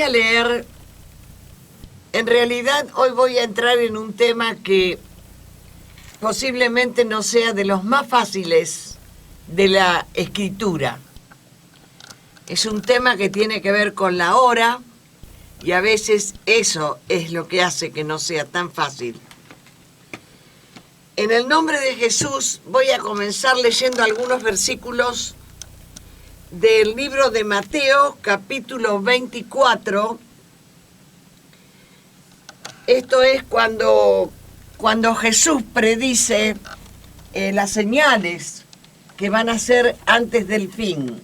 a leer, en realidad hoy voy a entrar en un tema que posiblemente no sea de los más fáciles de la escritura. Es un tema que tiene que ver con la hora y a veces eso es lo que hace que no sea tan fácil. En el nombre de Jesús voy a comenzar leyendo algunos versículos del libro de Mateo, capítulo 24. Esto es cuando Jesús predice las señales que van a ser antes del fin.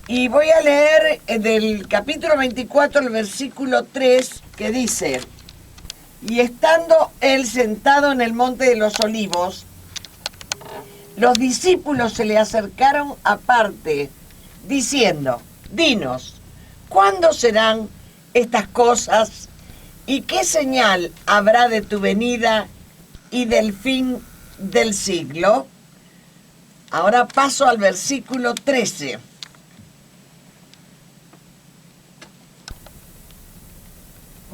Y voy a leer del capítulo 24, el versículo 3, que dice: y estando él sentado en el monte de los olivos, los discípulos se le acercaron aparte, diciendo: dinos, ¿cuándo serán estas cosas? ¿Y qué señal habrá de tu venida y del fin del siglo? Ahora paso al versículo 13.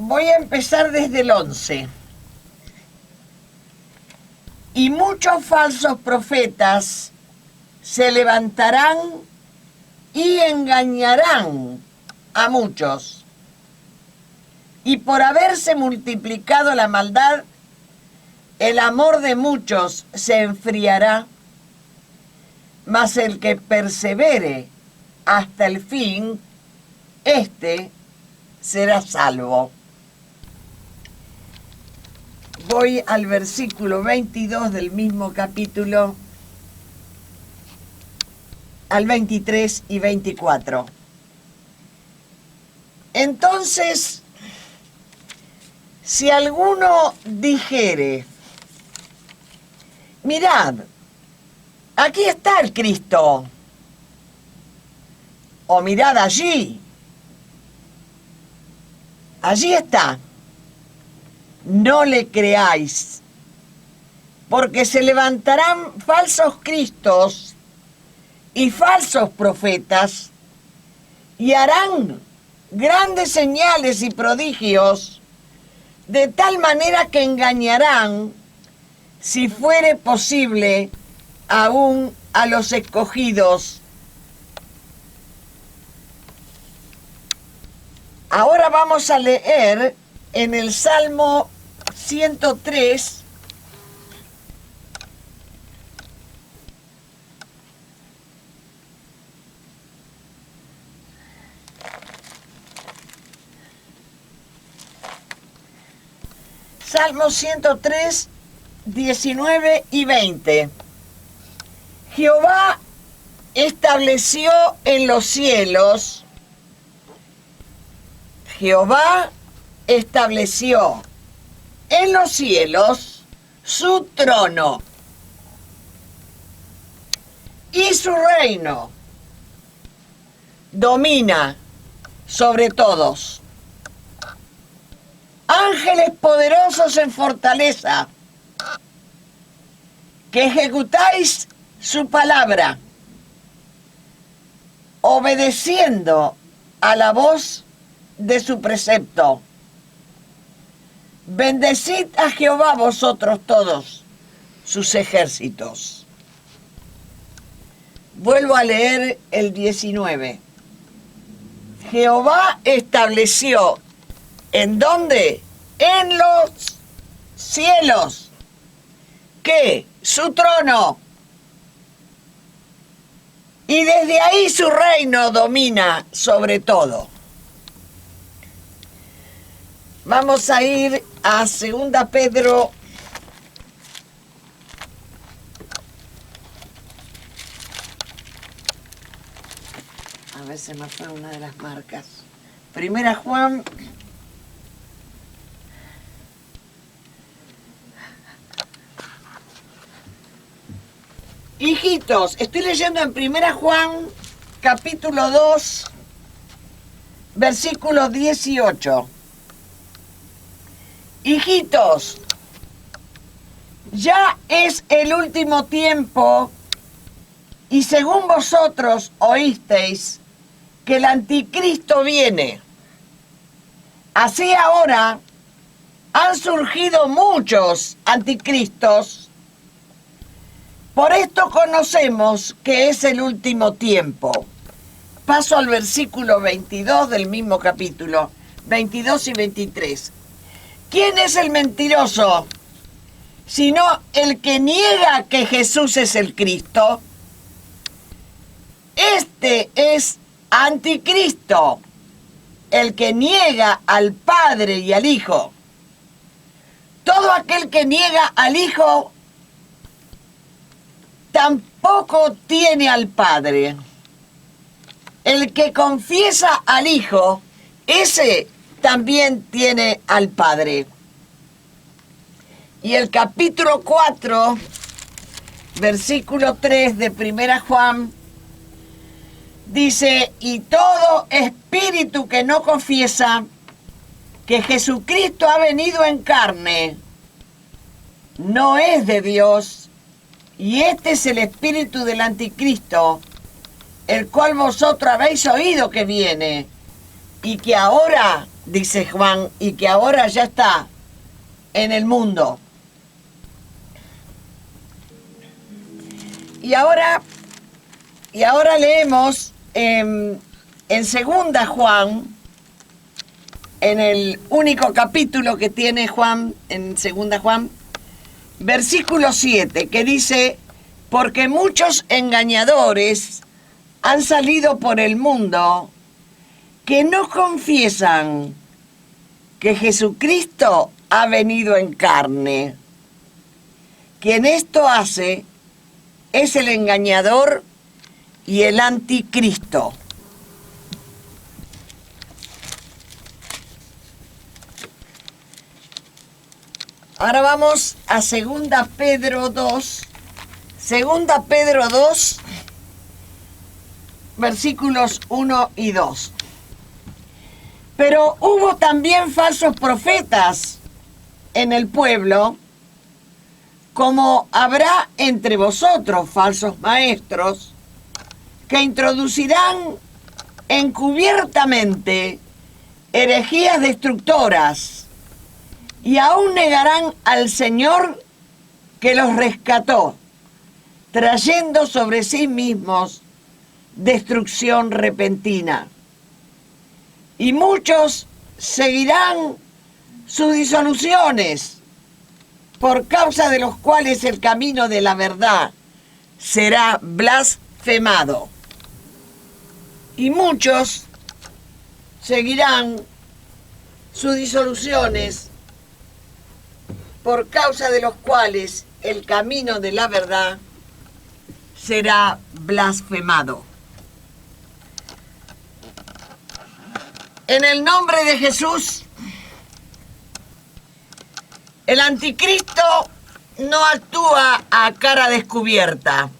Voy a empezar desde el 11. Y muchos falsos profetas se levantarán y engañarán a muchos. Y por haberse multiplicado la maldad, el amor de muchos se enfriará. Mas el que persevere hasta el fin, éste será salvo. Voy al versículo 22 del mismo capítulo, al 23 y 24. Entonces, si alguno dijere: mirad, aquí está el Cristo, o mirad allí está, no le creáis, porque se levantarán falsos cristos y falsos profetas, y harán grandes señales y prodigios, de tal manera que engañarán, si fuere posible, aún a los escogidos. Ahora vamos a leer en el Salmo 103, Salmo 103, 19 y 20. Jehová estableció en los cielos, Jehová estableció en los cielos su trono y su reino domina sobre todos. Ángeles poderosos en fortaleza, que ejecutáis su palabra, obedeciendo a la voz de su precepto. Bendecid a Jehová vosotros todos sus ejércitos. Vuelvo a leer el 19. Jehová estableció, ¿en dónde? En los cielos. ¿Qué? Su trono. Y desde ahí su reino domina sobre todo. Vamos a ir a 2 Pedro. A ver, se me fue una de las marcas. 1 Juan. Hijitos, estoy leyendo en 1 Juan, capítulo 2, versículo 18. Hijitos, ya es el último tiempo, y según vosotros oísteis que el anticristo viene. Así ahora han surgido muchos anticristos. Por esto conocemos que es el último tiempo. Paso al versículo 22 del mismo capítulo, 22 y 23. ¿Quién es el mentiroso? Sino el que niega que Jesús es el Cristo. Este es anticristo, el que niega al Padre y al Hijo. Todo aquel que niega al Hijo tampoco tiene al Padre. El que confiesa al Hijo, ese también tiene al Padre. Y el capítulo 4, versículo 3 de 1 Juan, dice, y todo espíritu que no confiesa que Jesucristo ha venido en carne, no es de Dios, y este es el espíritu del anticristo, el cual vosotros habéis oído que viene, y que ahora, dice Juan, y que ahora ya está en el mundo. Y ahora leemos en 2 Juan, en el único capítulo que tiene Juan, en 2 Juan, versículo 7, que dice, porque muchos engañadores han salido por el mundo que no confiesan que Jesucristo ha venido en carne. Quien esto hace es el engañador y el anticristo. Ahora vamos a 2 Pedro 2. 2 Pedro 2, versículos 1 y 2. Pero hubo también falsos profetas en el pueblo, como habrá entre vosotros falsos maestros, que introducirán encubiertamente herejías destructoras, y aún negarán al Señor que los rescató, trayendo sobre sí mismos destrucción repentina. Y muchos seguirán sus disoluciones, por causa de los cuales el camino de la verdad será blasfemado. Y muchos seguirán sus disoluciones, por causa de los cuales el camino de la verdad será blasfemado. En el nombre de Jesús, el anticristo no actúa a cara descubierta.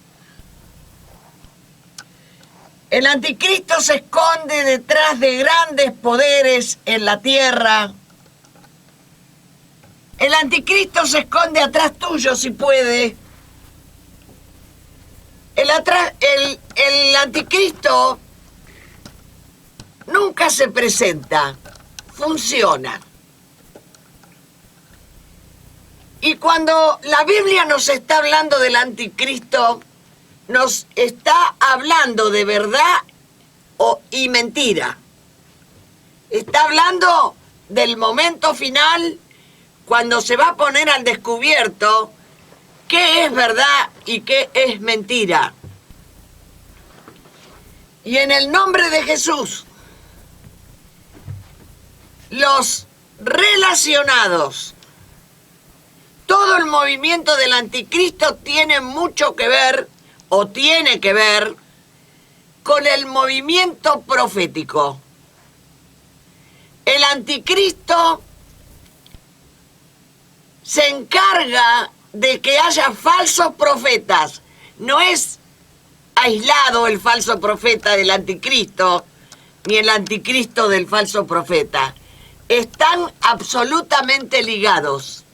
El anticristo se esconde detrás de grandes poderes en la tierra. El anticristo se esconde atrás tuyo si puede. El anticristo nunca se presenta, funciona. Y cuando la Biblia nos está hablando del anticristo, nos está hablando de verdad y mentira. Está hablando del momento final, cuando se va a poner al descubierto qué es verdad y qué es mentira. Y en el nombre de Jesús, los relacionados, todo el movimiento del anticristo tiene mucho que ver, o tiene que ver, con el movimiento profético. El anticristo se encarga de que haya falsos profetas. No es aislado el falso profeta del anticristo, ni el anticristo del falso profeta. Están absolutamente ligados.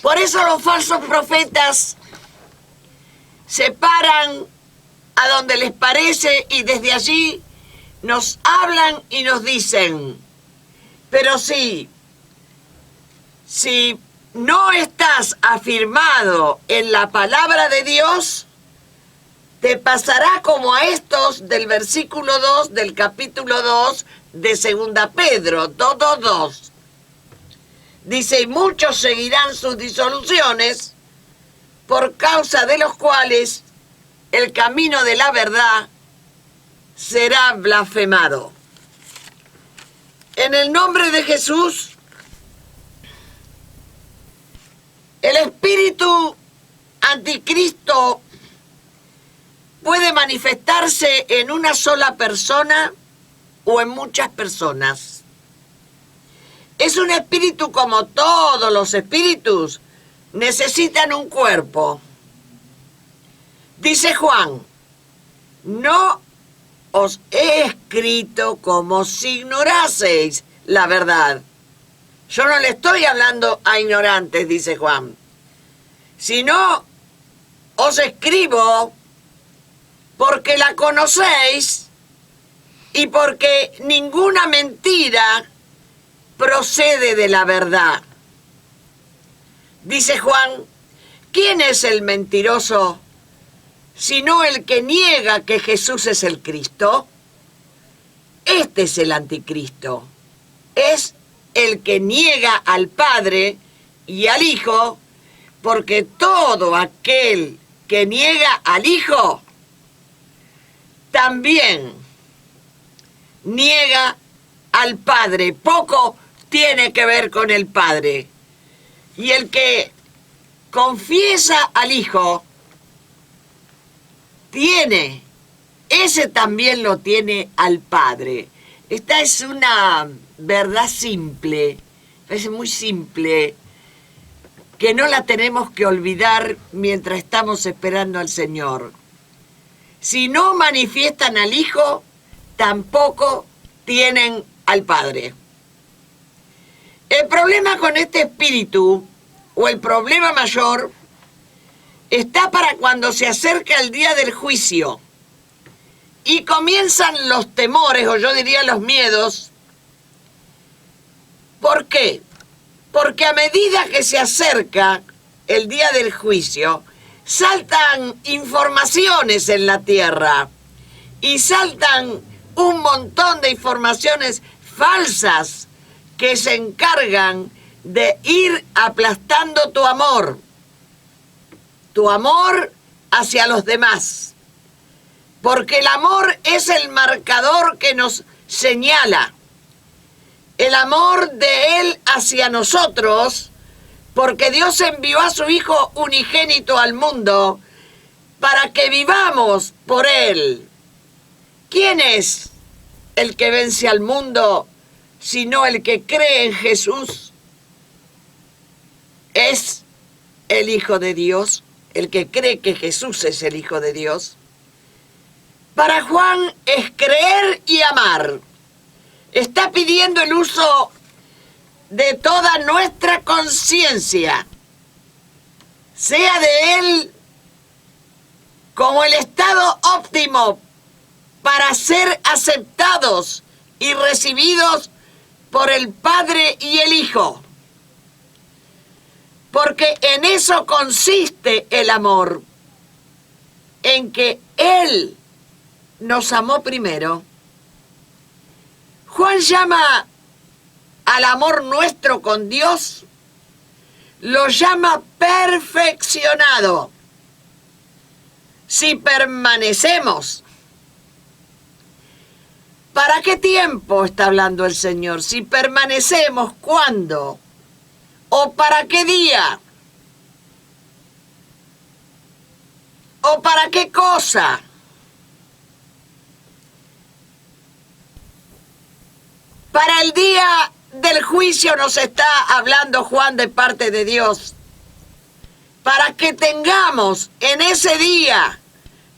Por eso los falsos profetas se paran a donde les parece y desde allí nos hablan y nos dicen, pero si no estás afirmado en la palabra de Dios, te pasará como a estos del versículo 2 del capítulo 2 de 2 Pedro, 2:2. Dice, y muchos seguirán sus disoluciones, por causa de los cuales el camino de la verdad será blasfemado. En el nombre de Jesús, el espíritu anticristo puede manifestarse en una sola persona o en muchas personas. Es un espíritu como todos los espíritus, necesitan un cuerpo. Dice Juan, no os he escrito como si ignoraseis la verdad. Yo no le estoy hablando a ignorantes, dice Juan, sino os escribo porque la conocéis y porque ninguna mentira procede de la verdad. Dice Juan, ¿quién es el mentiroso sino el que niega que Jesús es el Cristo? Este es el anticristo. Es el que niega al Padre y al Hijo, porque todo aquel que niega al Hijo también niega al Padre. Poco tiene que ver con el Padre. Y el que confiesa al Hijo tiene, ese también lo tiene al Padre. Esta es una verdad simple, parece muy simple, que no la tenemos que olvidar mientras estamos esperando al Señor. Si no manifiestan al Hijo, tampoco tienen al Padre. El problema con este espíritu, o el problema mayor, está para cuando se acerca el día del juicio y comienzan los temores, o yo diría los miedos. ¿Por qué? Porque a medida que se acerca el día del juicio, saltan informaciones en la tierra y saltan un montón de informaciones falsas que se encargan de ir aplastando tu amor hacia los demás. Porque el amor es el marcador que nos señala. El amor de Él hacia nosotros, porque Dios envió a su Hijo unigénito al mundo para que vivamos por Él. ¿Quién es el que vence al mundo sino el que cree en Jesús? Es el Hijo de Dios, el que cree que Jesús es el Hijo de Dios. Para Juan es creer y amar. Está pidiendo el uso de toda nuestra conciencia, sea de Él como el estado óptimo para ser aceptados y recibidos por el Padre y el Hijo. Porque en eso consiste el amor, en que Él nos amó primero. Juan llama al amor nuestro con Dios, lo llama perfeccionado. Si permanecemos. ¿Para qué tiempo está hablando el Señor? Si permanecemos, ¿cuándo? ¿O para qué día? ¿O para qué cosa? Para el día del juicio nos está hablando Juan de parte de Dios. Para que tengamos en ese día,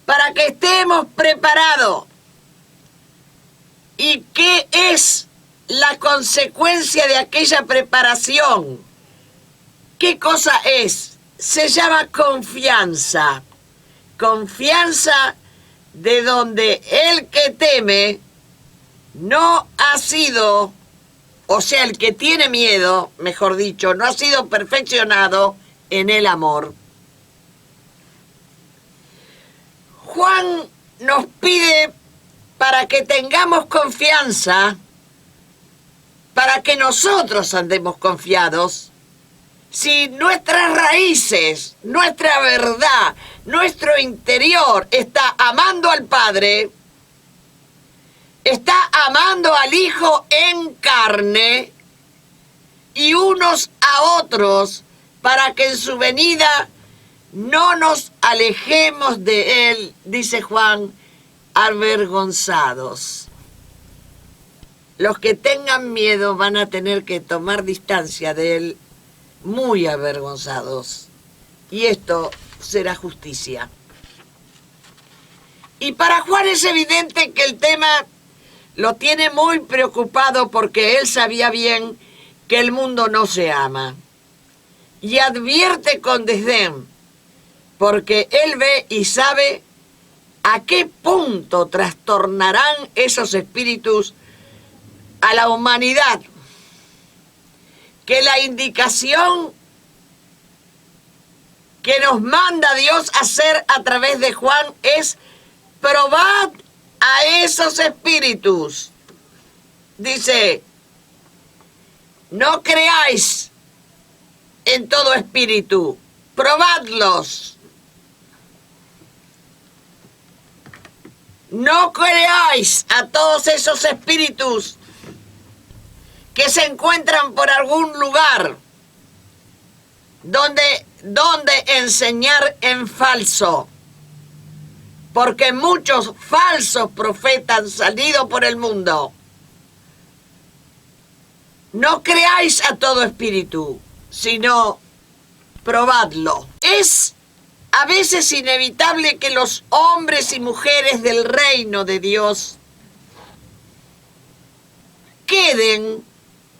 para que estemos preparados. ¿Y qué es la consecuencia de aquella preparación? ¿Qué cosa es? Se llama confianza. Confianza de donde el que teme no ha sido, o sea, el que tiene miedo, mejor dicho, no ha sido perfeccionado en el amor. Juan nos pide para que tengamos confianza, para que nosotros andemos confiados, si nuestras raíces, nuestra verdad, nuestro interior está amando al Padre, está amando al Hijo en carne y unos a otros, para que en su venida no nos alejemos de Él, dice Juan, avergonzados. Los que tengan miedo van a tener que tomar distancia de Él muy avergonzados. Y esto será justicia. Y para Juan es evidente que el tema lo tiene muy preocupado porque él sabía bien que el mundo no se ama. Y advierte con desdén, porque él ve y sabe a qué punto trastornarán esos espíritus a la humanidad. Que la indicación que nos manda Dios hacer a través de Juan es: probad a esos espíritus. Dice, no creáis en todo espíritu, probadlos. No creáis a todos esos espíritus que se encuentran por algún lugar donde enseñar en falso, porque muchos falsos profetas han salido por el mundo. No creáis a todo espíritu, sino probadlo. Es a veces inevitable que los hombres y mujeres del reino de Dios queden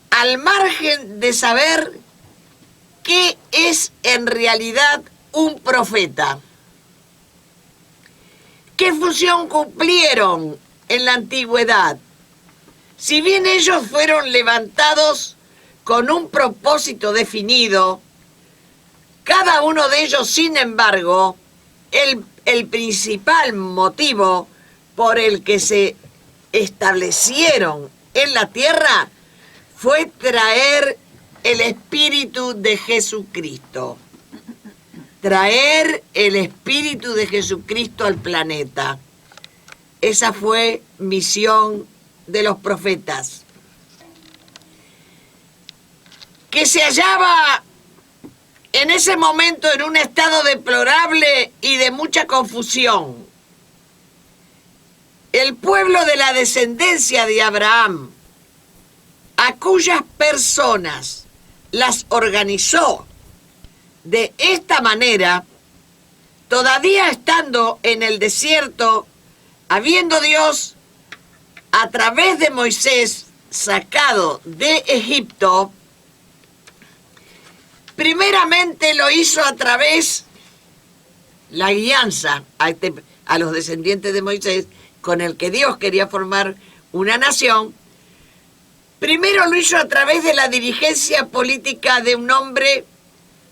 al margen de saber qué es en realidad un profeta. ¿Qué función cumplieron en la antigüedad? Si bien ellos fueron levantados con un propósito definido, cada uno de ellos, sin embargo, el principal motivo por el que se establecieron en la tierra fue traer el Espíritu de Jesucristo. Traer el Espíritu de Jesucristo al planeta. Esa fue misión de los profetas. Que se hallaba en ese momento en un estado deplorable y de mucha confusión. El pueblo de la descendencia de Abraham, a cuyas personas las organizó de esta manera, todavía estando en el desierto, habiendo Dios, a través de Moisés, sacado de Egipto, primeramente lo hizo a través la guianza a los descendientes de Moisés, con el que Dios quería formar una nación. Primero lo hizo a través de la dirigencia política de un hombre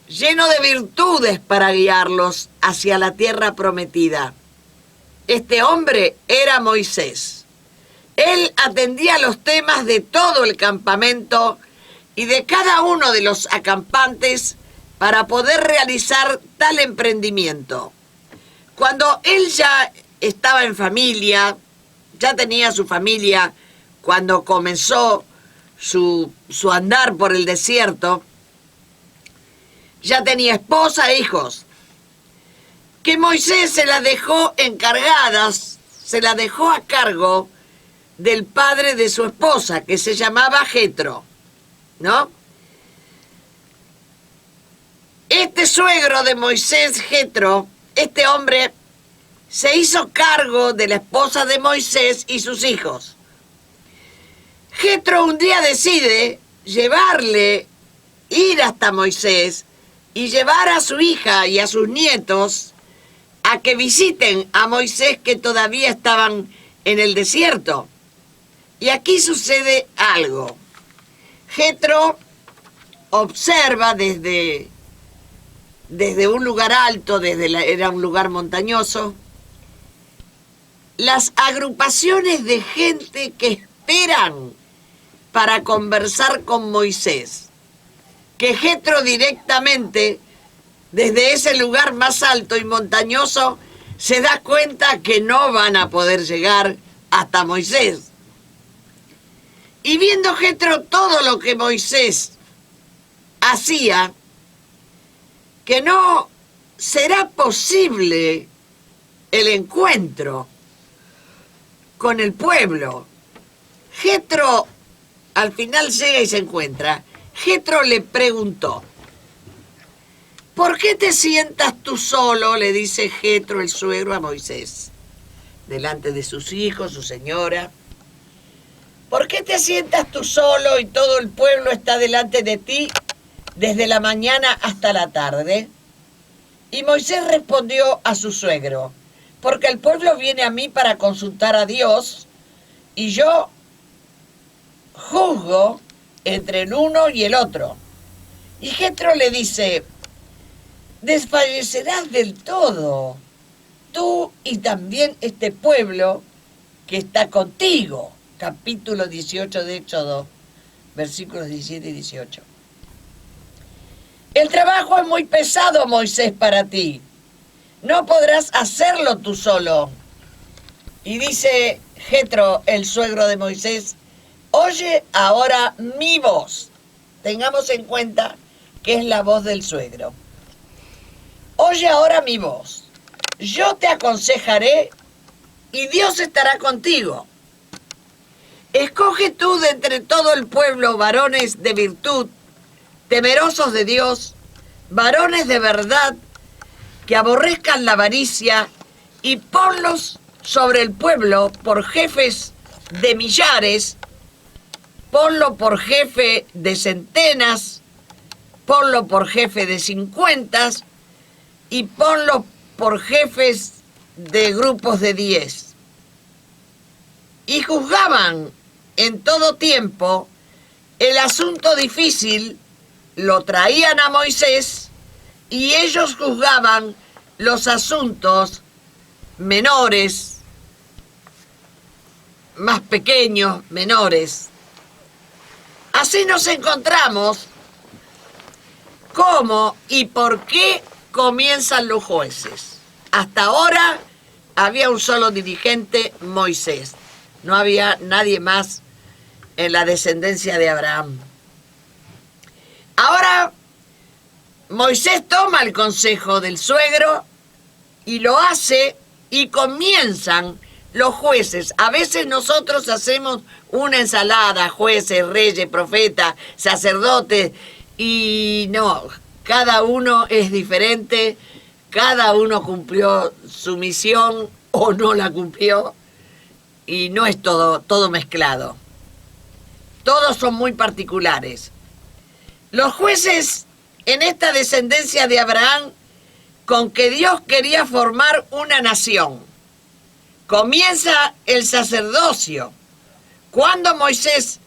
lleno de virtudes para guiarlos hacia la tierra prometida. Este hombre era Moisés. Él atendía los temas de todo el campamento y de cada uno de los acampantes para poder realizar tal emprendimiento. Cuando él ya estaba en familia, ya tenía su familia, cuando comenzó su andar por el desierto, ya tenía esposa e hijos, que Moisés se las dejó encargadas, se las dejó a cargo del padre de su esposa, que se llamaba Jetro, ¿no? Este suegro de Moisés, Jetro, este hombre se hizo cargo de la esposa de Moisés y sus hijos. Jetro un día decide ir hasta Moisés y llevar a su hija y a sus nietos a que visiten a Moisés, que todavía estaban en el desierto. Y aquí sucede algo. Jetro observa desde un lugar alto, era un lugar montañoso, las agrupaciones de gente que esperan para conversar con Moisés. Que Jetro directamente, desde ese lugar más alto y montañoso, se da cuenta que no van a poder llegar hasta Moisés. Y viendo Jetro todo lo que Moisés hacía, que no será posible el encuentro con el pueblo. Jetro al final llega y se encuentra. Jetro le preguntó: ¿por qué te sientas tú solo? Le dice Jetro, el suegro, a Moisés, delante de sus hijos, su señora. ¿Por qué te sientas tú solo y todo el pueblo está delante de ti desde la mañana hasta la tarde? Y Moisés respondió a su suegro: porque el pueblo viene a mí para consultar a Dios, y yo juzgo entre el uno y el otro. Y Jetro le dice: desfallecerás del todo, tú y también este pueblo que está contigo. Capítulo 18 de Éxodo, versículos 17 y 18. El trabajo es muy pesado, Moisés, para ti. No podrás hacerlo tú solo. Y dice Jetro, el suegro de Moisés: oye ahora mi voz. Tengamos en cuenta que es la voz del suegro. Oye ahora mi voz. Yo te aconsejaré y Dios estará contigo. Escoge tú de entre todo el pueblo varones de virtud, temerosos de Dios, varones de verdad, que aborrezcan la avaricia, y ponlos sobre el pueblo por jefes de millares, ponlo por jefe de centenas, ponlo por jefe de 50 y ponlo por jefes de grupos de 10. Y juzgaban en todo tiempo el asunto difícil, lo traían a Moisés y ellos juzgaban los asuntos menores, más pequeños, menores. Así nos encontramos cómo y por qué comienzan los jueces. Hasta ahora había un solo dirigente, Moisés. No había nadie más en la descendencia de Abraham. Ahora Moisés toma el consejo del suegro y lo hace, y comienzan los jueces. A veces nosotros hacemos una ensalada: jueces, reyes, profetas, sacerdotes, y no, cada uno es diferente, cada uno cumplió su misión o no la cumplió, y no es todo mezclado. Todos son muy particulares. Los jueces en esta descendencia de Abraham, con que Dios quería formar una nación. Comienza el sacerdocio cuando Moisés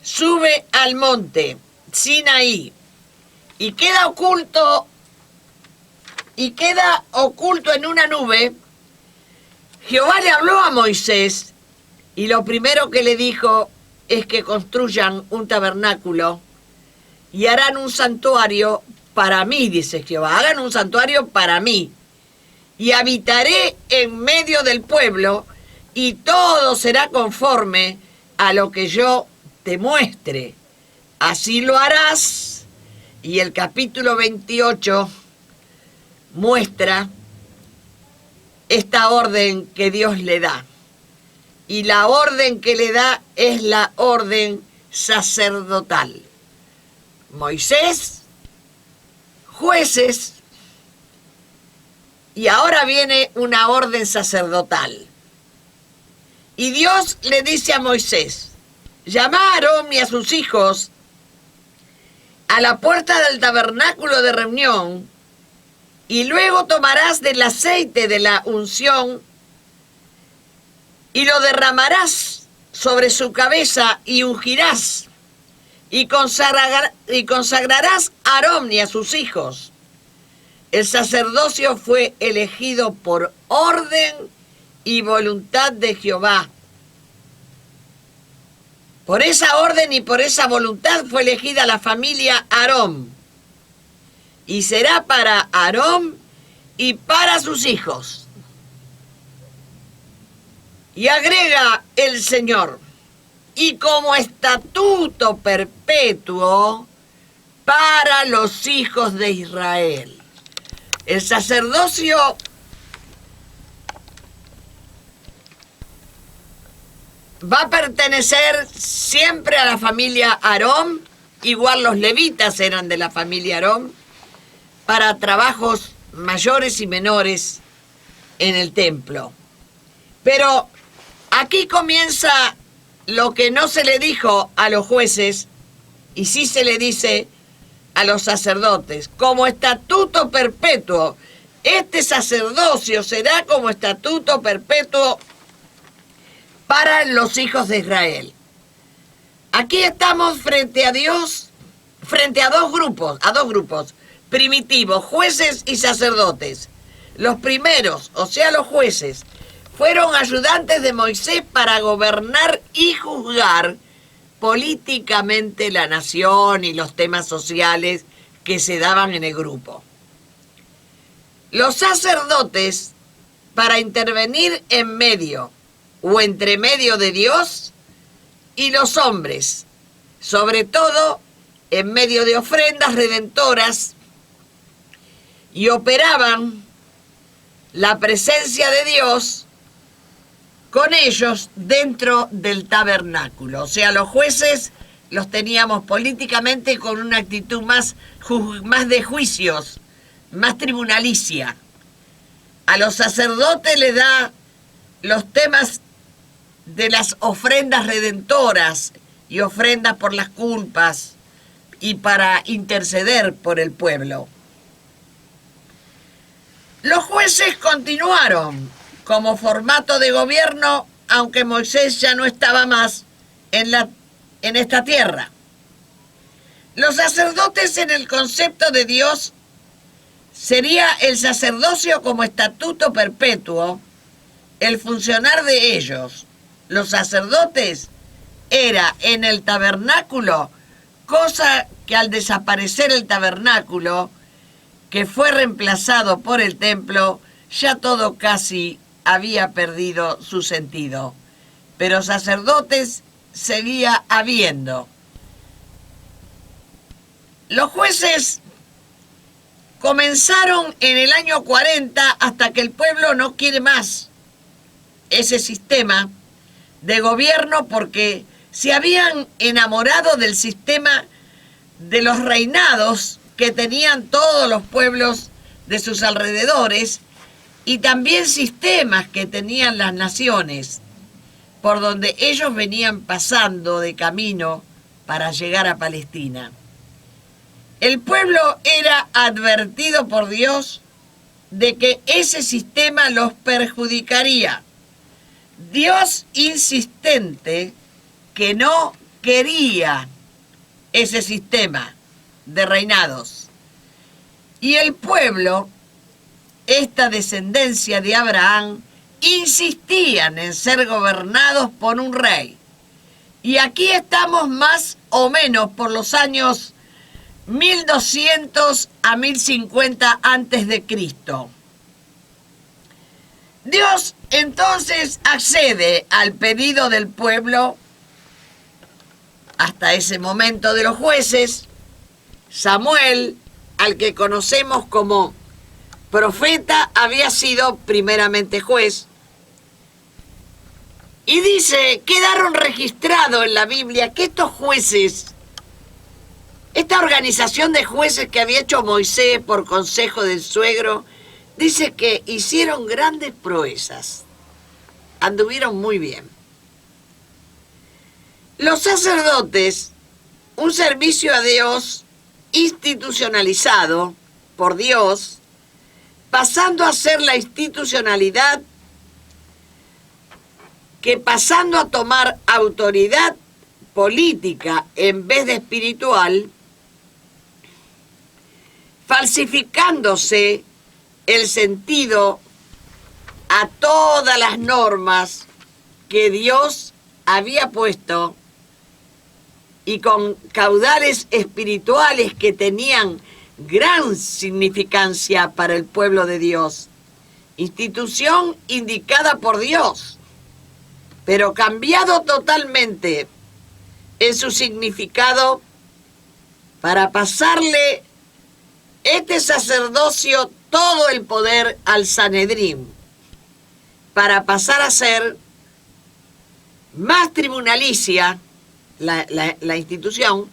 sube al monte Sinaí y queda oculto en una nube. Jehová le habló a Moisés y lo primero que le dijo es que construyan un tabernáculo y harán un santuario para mí, dice Jehová. Hagan un santuario para mí. Y habitaré en medio del pueblo, y todo será conforme a lo que yo te muestre. Así lo harás. Y el capítulo 28 muestra esta orden que Dios le da. Y la orden que le da es la orden sacerdotal. Moisés, jueces, y ahora viene una orden sacerdotal. Y Dios le dice a Moisés: llama a Aarón y a sus hijos a la puerta del tabernáculo de reunión Y luego tomarás del aceite de la unción y lo derramarás sobre su cabeza y ungirás y consagrarás a Aarón y a sus hijos. El sacerdocio fue elegido por orden y voluntad de Jehová. Por esa orden y por esa voluntad fue elegida la familia Aarón. Y será para Aarón y para sus hijos. Y agrega el Señor, y como estatuto perpetuo para los hijos de Israel. El sacerdocio va a pertenecer siempre a la familia Aarón, igual los levitas eran de la familia Aarón, para trabajos mayores y menores en el templo. Pero aquí comienza lo que no se le dijo a los jueces y sí se le dice a los sacerdotes, como estatuto perpetuo. Este sacerdocio será como estatuto perpetuo para los hijos de Israel. Aquí estamos frente a Dios, frente a dos grupos primitivos, jueces y sacerdotes. Los primeros, o sea, los jueces, fueron ayudantes de Moisés para gobernar y juzgar políticamente la nación y los temas sociales que se daban en el grupo. Los sacerdotes, para intervenir en medio o entre medio de Dios y los hombres, sobre todo en medio de ofrendas redentoras, y operaban la presencia de Dios con ellos dentro del tabernáculo. O sea, los jueces los teníamos políticamente con una actitud más de juicios, más tribunalicia. A los sacerdotes les da los temas de las ofrendas redentoras y ofrendas por las culpas y para interceder por el pueblo. Los jueces continuaron como formato de gobierno, aunque Moisés ya no estaba más en esta tierra. Los sacerdotes, en el concepto de Dios, sería el sacerdocio como estatuto perpetuo, el funcionar de ellos. Los sacerdotes era en el tabernáculo, cosa que al desaparecer el tabernáculo, que fue reemplazado por el templo, ya todo casi había perdido su sentido. Pero sacerdotes seguía habiendo. Los jueces comenzaron en el año 40 hasta que el pueblo no quiere más ese sistema de gobierno porque se habían enamorado del sistema de los reinados que tenían todos los pueblos de sus alrededores y también sistemas que tenían las naciones por donde ellos venían pasando de camino para llegar a Palestina. El pueblo era advertido por Dios de que ese sistema los perjudicaría. Dios insistente que no quería ese sistema de reinados. Y el pueblo, esta descendencia de Abraham, insistían en ser gobernados por un rey. Y aquí estamos más o menos por los años 1200 a 1050 antes de Cristo. Dios entonces accede al pedido del pueblo. Hasta ese momento de los jueces, Samuel, al que conocemos como profeta, había sido primeramente juez. Y dice, quedaron registrados en la Biblia que estos jueces, esta organización de jueces que había hecho Moisés por consejo del suegro, dice que hicieron grandes proezas, anduvieron muy bien. Los sacerdotes, un servicio a Dios institucionalizado por Dios, pasando a ser la institucionalidad que, pasando a tomar autoridad política en vez de espiritual, falsificándose el sentido a todas las normas que Dios había puesto y con caudales espirituales que tenían gran significancia para el pueblo de Dios. Institución indicada por Dios, pero cambiado totalmente en su significado para pasarle este sacerdocio todo el poder al Sanedrín, para pasar a ser más tribunalicia, la institución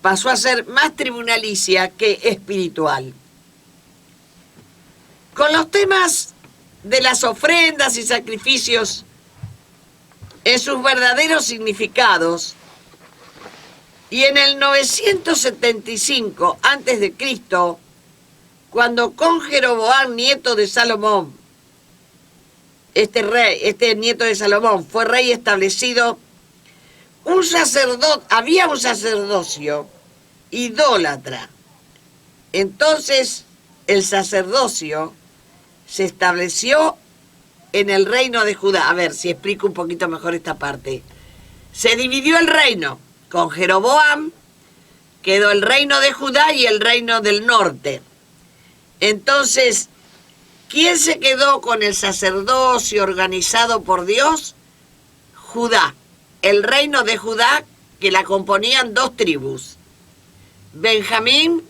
pasó a ser más tribunalicia que espiritual. Con los temas de las ofrendas y sacrificios en sus verdaderos significados, y en el 975 a.C., cuando con Jeroboam, nieto de Salomón, este nieto de Salomón, fue rey establecido, había un sacerdocio idólatra. Entonces, el sacerdocio se estableció en el reino de Judá. A ver si explico un poquito mejor esta parte. Se dividió el reino. Con Jeroboam quedó el reino de Judá y el reino del norte. Entonces, ¿quién se quedó con el sacerdocio organizado por Dios? Judá. El reino de Judá, que la componían 2 tribus. Benjamín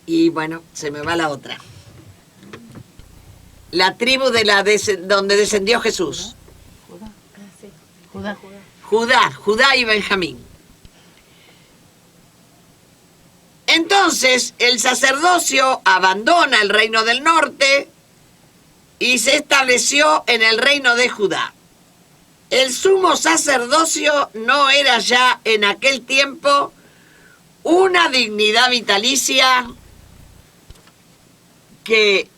y, bueno, se me va la otra. La tribu donde descendió Jesús. Judá y Benjamín. Entonces, el sacerdocio abandona el reino del norte y se estableció en el reino de Judá. El sumo sacerdocio no era ya en aquel tiempo una dignidad vitalicia que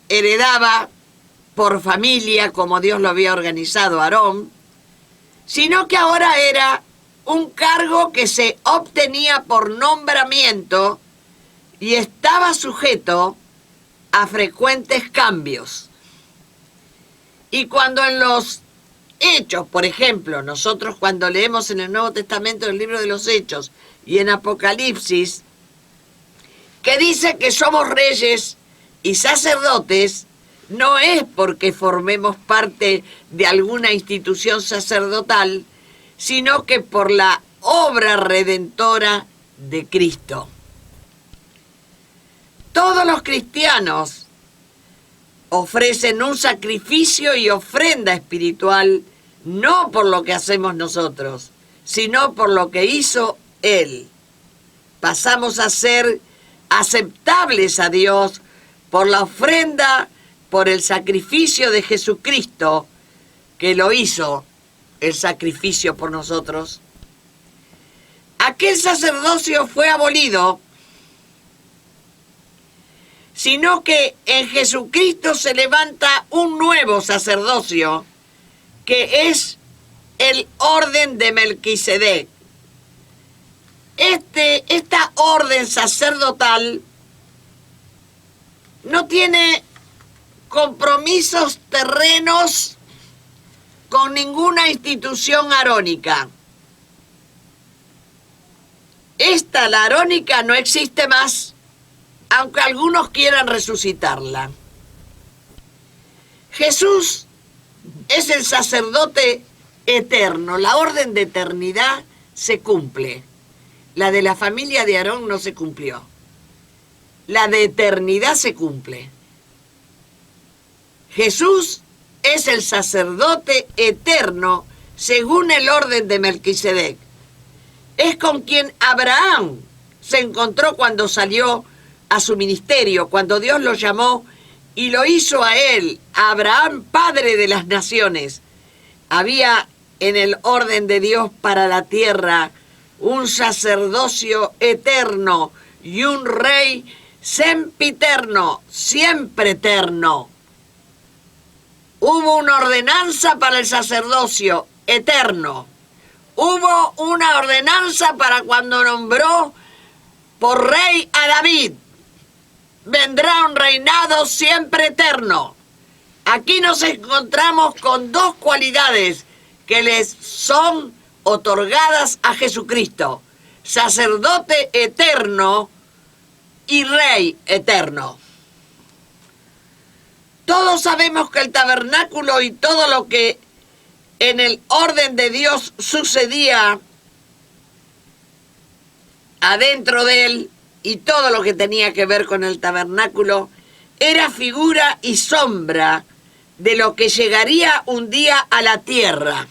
heredaba por familia, como Dios lo había organizado a Aarón, sino que ahora era un cargo que se obtenía por nombramiento y estaba sujeto a frecuentes cambios. Y cuando en los Hechos, por ejemplo, nosotros cuando leemos en el Nuevo Testamento el libro de los Hechos y en Apocalipsis, que dice que somos reyes y sacerdotes, no es porque formemos parte de alguna institución sacerdotal, sino que por la obra redentora de Cristo. Todos los cristianos ofrecen un sacrificio y ofrenda espiritual, no por lo que hacemos nosotros, sino por lo que hizo Él. Pasamos a ser aceptables a Dios por la ofrenda, por el sacrificio de Jesucristo, que lo hizo el sacrificio por nosotros. Aquel sacerdocio fue abolido, sino que en Jesucristo se levanta un nuevo sacerdocio, que es el orden de Melquisedec. Esta orden sacerdotal no tiene compromisos terrenos con ninguna institución arónica. La arónica no existe más, aunque algunos quieran resucitarla. Jesús es el sacerdote eterno. La orden de eternidad se cumple. La de la familia de Aarón no se cumplió. La de eternidad se cumple. Jesús es el sacerdote eterno según el orden de Melquisedec. Es con quien Abraham se encontró cuando salió a su ministerio, cuando Dios lo llamó y lo hizo a él, a Abraham, padre de las naciones. Había en el orden de Dios para la tierra un sacerdocio eterno y un rey sempiterno, siempre eterno. Hubo una ordenanza para el sacerdocio, eterno. Hubo una ordenanza para cuando nombró por rey a David. Vendrá un reinado siempre eterno. Aquí nos encontramos con dos cualidades que les son otorgadas a Jesucristo: sacerdote eterno y rey eterno. Todos sabemos que el tabernáculo y todo lo que en el orden de Dios sucedía adentro de él y todo lo que tenía que ver con el tabernáculo era figura y sombra de lo que llegaría un día a la tierra.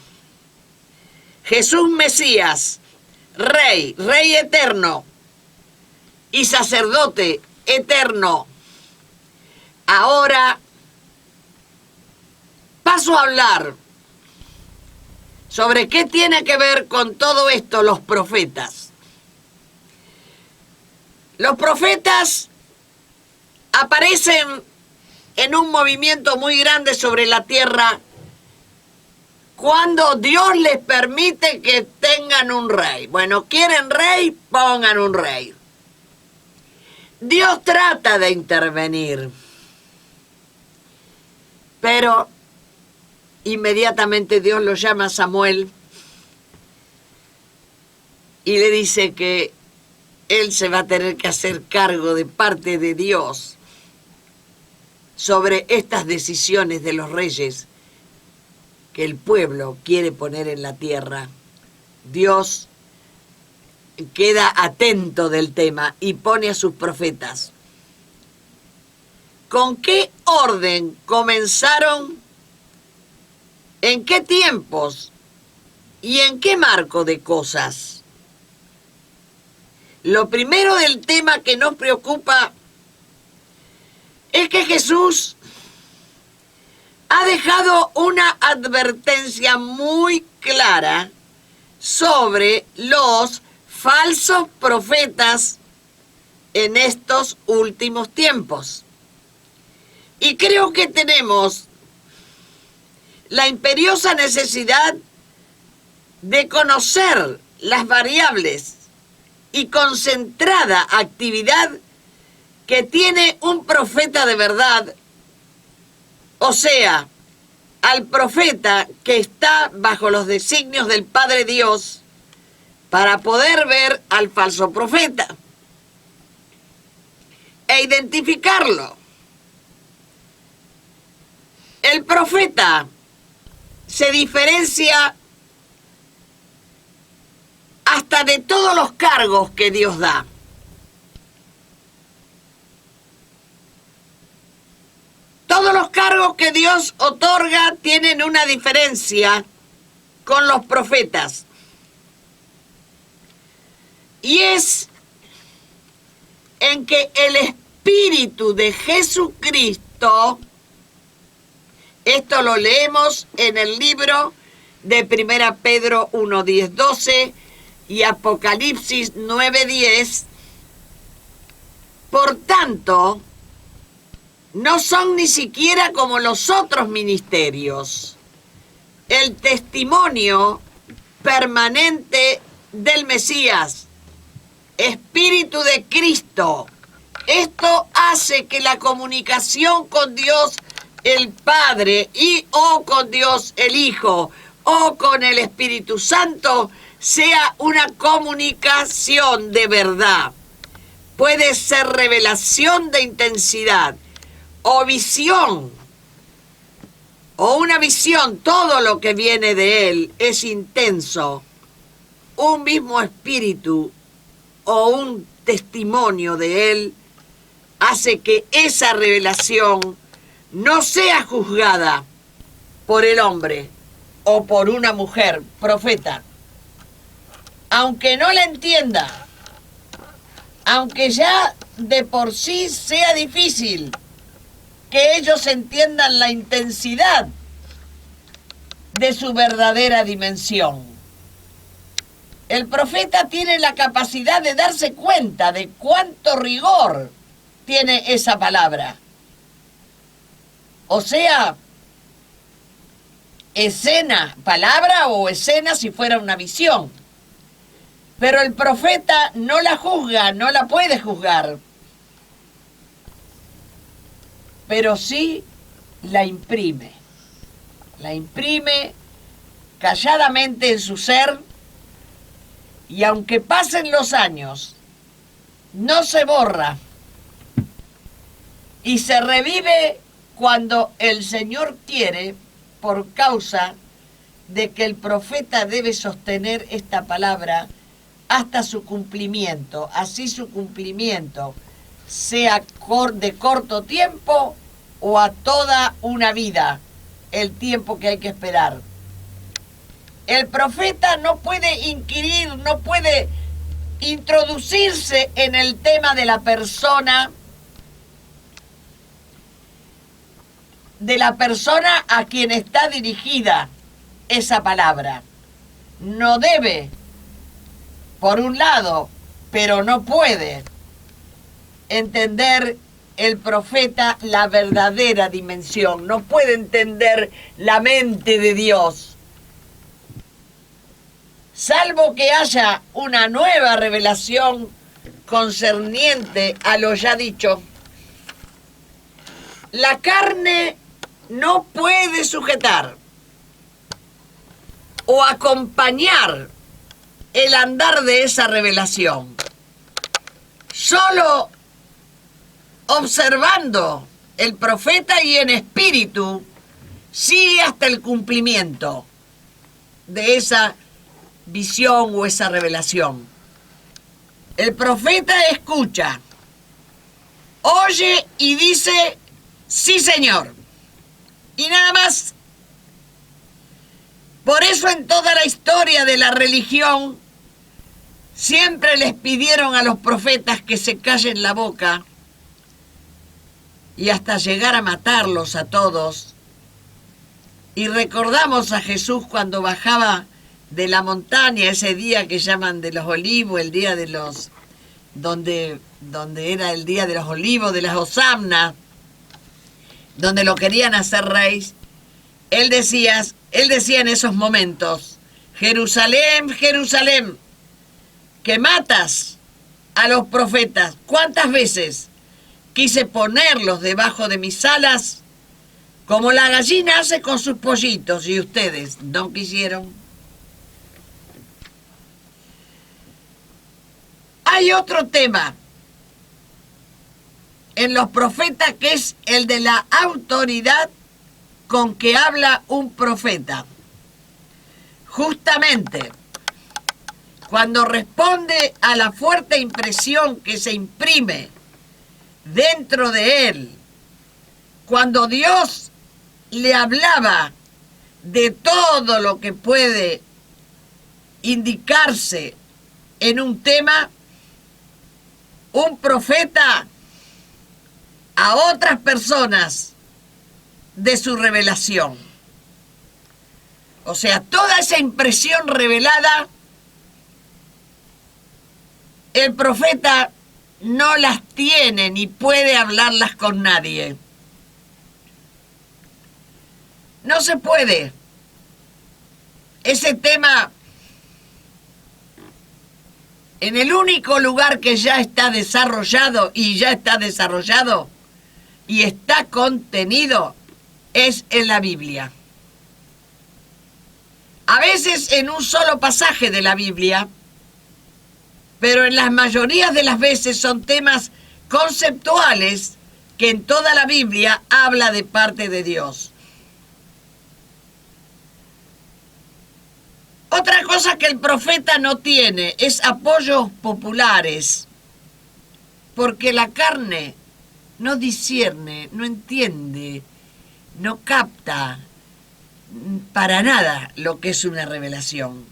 Jesús Mesías, rey eterno y sacerdote eterno. Ahora paso a hablar sobre qué tiene que ver con todo esto los profetas. Los profetas aparecen en un movimiento muy grande sobre la tierra cuando Dios les permite que tengan un rey. Bueno, ¿quieren rey? Pongan un rey. Dios trata de intervenir, pero inmediatamente Dios lo llama a Samuel y le dice que él se va a tener que hacer cargo de parte de Dios sobre estas decisiones de los reyes que el pueblo quiere poner en la tierra. Dios queda atento del tema y pone a sus profetas. ¿Con qué orden comenzaron? ¿En qué tiempos? ¿Y en qué marco de cosas? Lo primero del tema que nos preocupa es que Jesús ha dejado una advertencia muy clara sobre los falsos profetas en estos últimos tiempos. Y creo que tenemos la imperiosa necesidad de conocer las variables y concentrada actividad que tiene un profeta de verdad, o sea, al profeta que está bajo los designios del Padre Dios, para poder ver al falso profeta e identificarlo. El profeta se diferencia hasta de todos los cargos que Dios da. Todos los cargos que Dios otorga tienen una diferencia con los profetas. Y es en que el Espíritu de Jesucristo, esto lo leemos en el libro de 1 Pedro 1, 10, 12 y Apocalipsis 9, 10, por tanto, no son ni siquiera como los otros ministerios, el testimonio permanente del Mesías, Espíritu de Cristo. Esto hace que la comunicación con Dios el Padre y o con Dios el Hijo o con el Espíritu Santo sea una comunicación de verdad. Puede ser revelación de intensidad o visión, o una visión. Todo lo que viene de él es intenso. Un mismo espíritu o un testimonio de él hace que esa revelación no sea juzgada por el hombre o por una mujer profeta, aunque no la entienda, aunque ya de por sí sea difícil que ellos entiendan la intensidad de su verdadera dimensión. El profeta tiene la capacidad de darse cuenta de cuánto rigor tiene esa palabra. O sea, escena, palabra o escena si fuera una visión. Pero el profeta no la juzga, no la puede juzgar. Pero sí la imprime. La imprime calladamente en su ser, y aunque pasen los años, no se borra y se revive cuando el Señor quiere, por causa de que el profeta debe sostener esta palabra hasta su cumplimiento. Así su cumplimiento sea de corto tiempo o a toda una vida, el tiempo que hay que esperar. El profeta no puede inquirir, no puede introducirse en el tema de la persona a quien está dirigida esa palabra. No debe, por un lado, pero no puede entender el profeta la verdadera dimensión, no puede entender la mente de Dios, salvo que haya una nueva revelación concerniente a lo ya dicho. La carne no puede sujetar o acompañar el andar de esa revelación. Solo observando el profeta y en espíritu sigue hasta el cumplimiento de esa visión o esa revelación. El profeta escucha, oye y dice, sí, Señor, y nada más. Por eso en toda la historia de la religión siempre les pidieron a los profetas que se callen la boca, y hasta llegar a matarlos a todos. Y recordamos a Jesús cuando bajaba de la montaña, ese día que llaman de los olivos, el día de los, donde era el día de los olivos, de las hosamnas, donde lo querían hacer rey. Él decía en esos momentos, Jerusalén, Jerusalén, que matas a los profetas. ¿Cuántas veces quise ponerlos debajo de mis alas, como la gallina hace con sus pollitos, y ustedes no quisieron? Hay otro tema en los profetas que es el de la autoridad con que habla un profeta. Justamente cuando responde a la fuerte impresión que se imprime dentro de él, cuando Dios le hablaba de todo lo que puede indicarse en un tema, un profeta a otras personas de su revelación. O sea, toda esa impresión revelada, el profeta no las tiene ni puede hablarlas con nadie. No se puede. Ese tema, en el único lugar que ya está desarrollado y está contenido, es en la Biblia. A veces en un solo pasaje de la Biblia, pero en las mayorías de las veces son temas conceptuales que en toda la Biblia habla de parte de Dios. Otra cosa que el profeta no tiene es apoyos populares, porque la carne no discierne, no entiende, no capta para nada lo que es una revelación.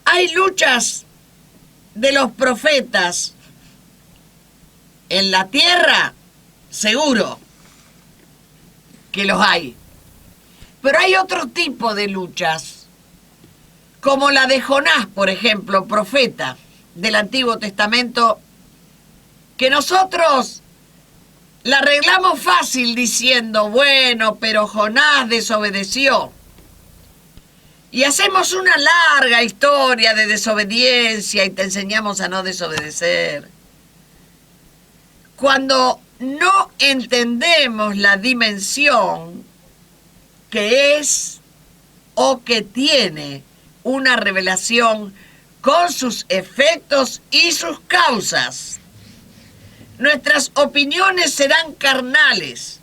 Hay luchas de los profetas en la tierra, seguro que los hay. Pero hay otro tipo de luchas, como la de Jonás, por ejemplo, profeta del Antiguo Testamento, que nosotros la arreglamos fácil diciendo, bueno, pero Jonás desobedeció. Y hacemos una larga historia de desobediencia y te enseñamos a no desobedecer. Cuando no entendemos la dimensión que es o que tiene una revelación con sus efectos y sus causas, nuestras opiniones serán carnales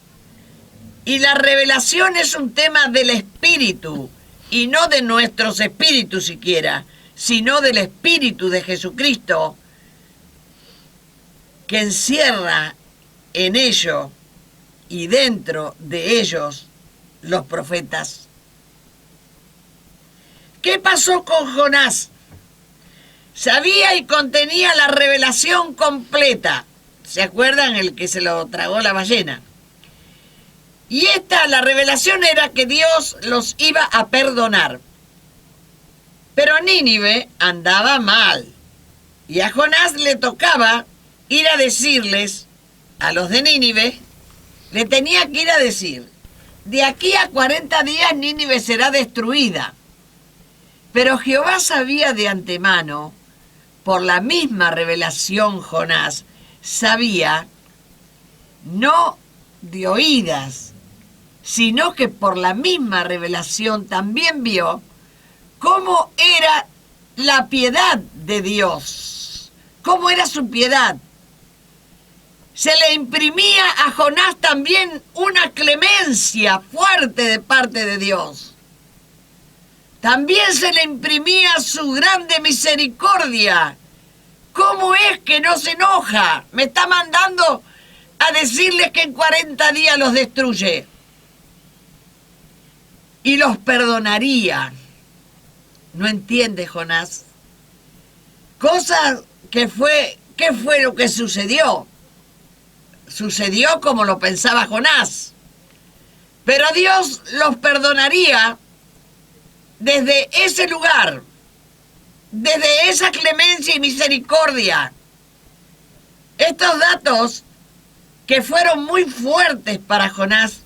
y la revelación es un tema del espíritu y no de nuestros espíritus siquiera, sino del espíritu de Jesucristo que encierra en ello y dentro de ellos los profetas. ¿Qué pasó con Jonás? Sabía y contenía la revelación completa. ¿Se acuerdan el que se lo tragó la ballena? Y la revelación era que Dios los iba a perdonar. Pero Nínive andaba mal. Y a Jonás le tocaba ir a decirles, a los de Nínive, le tenía que ir a decir, de aquí a 40 días Nínive será destruida. Pero Jehová sabía de antemano, por la misma revelación Jonás, sabía, no de oídas, sino que por la misma revelación también vio cómo era la piedad de Dios, cómo era su piedad. Se le imprimía a Jonás también una clemencia fuerte de parte de Dios. También se le imprimía su grande misericordia. ¿Cómo es que no se enoja? Me está mandando a decirles que en 40 días los destruye. Y los perdonaría. No entiende Jonás. ¿Qué fue lo que sucedió? Sucedió como lo pensaba Jonás. Pero Dios los perdonaría desde ese lugar, desde esa clemencia y misericordia. Estos datos que fueron muy fuertes para Jonás,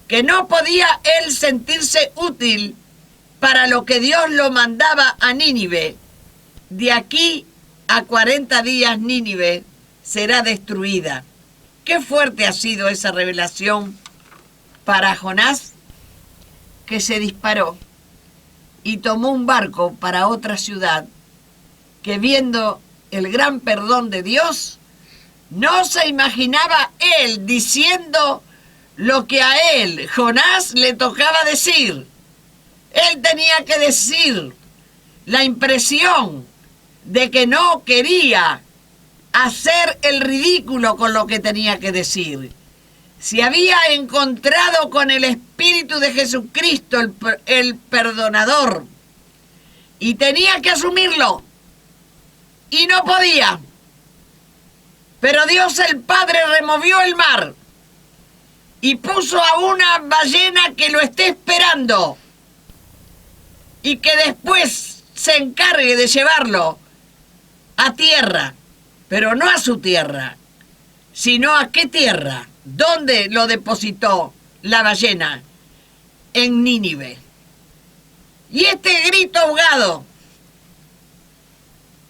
que no podía él sentirse útil para lo que Dios lo mandaba a Nínive. De aquí a 40 días Nínive será destruida. Qué fuerte ha sido esa revelación para Jonás, que se disparó y tomó un barco para otra ciudad, que viendo el gran perdón de Dios, no se imaginaba él diciendo lo que a él, Jonás, le tocaba decir. Él tenía que decir la impresión de que no quería hacer el ridículo con lo que tenía que decir. Se había encontrado con el Espíritu de Jesucristo, el perdonador, y tenía que asumirlo, y no podía. Pero Dios el Padre removió el mar y puso a una ballena que lo esté esperando y que después se encargue de llevarlo a tierra, pero no a su tierra, sino a qué tierra. ¿Dónde lo depositó la ballena? En Nínive. Y este grito ahogado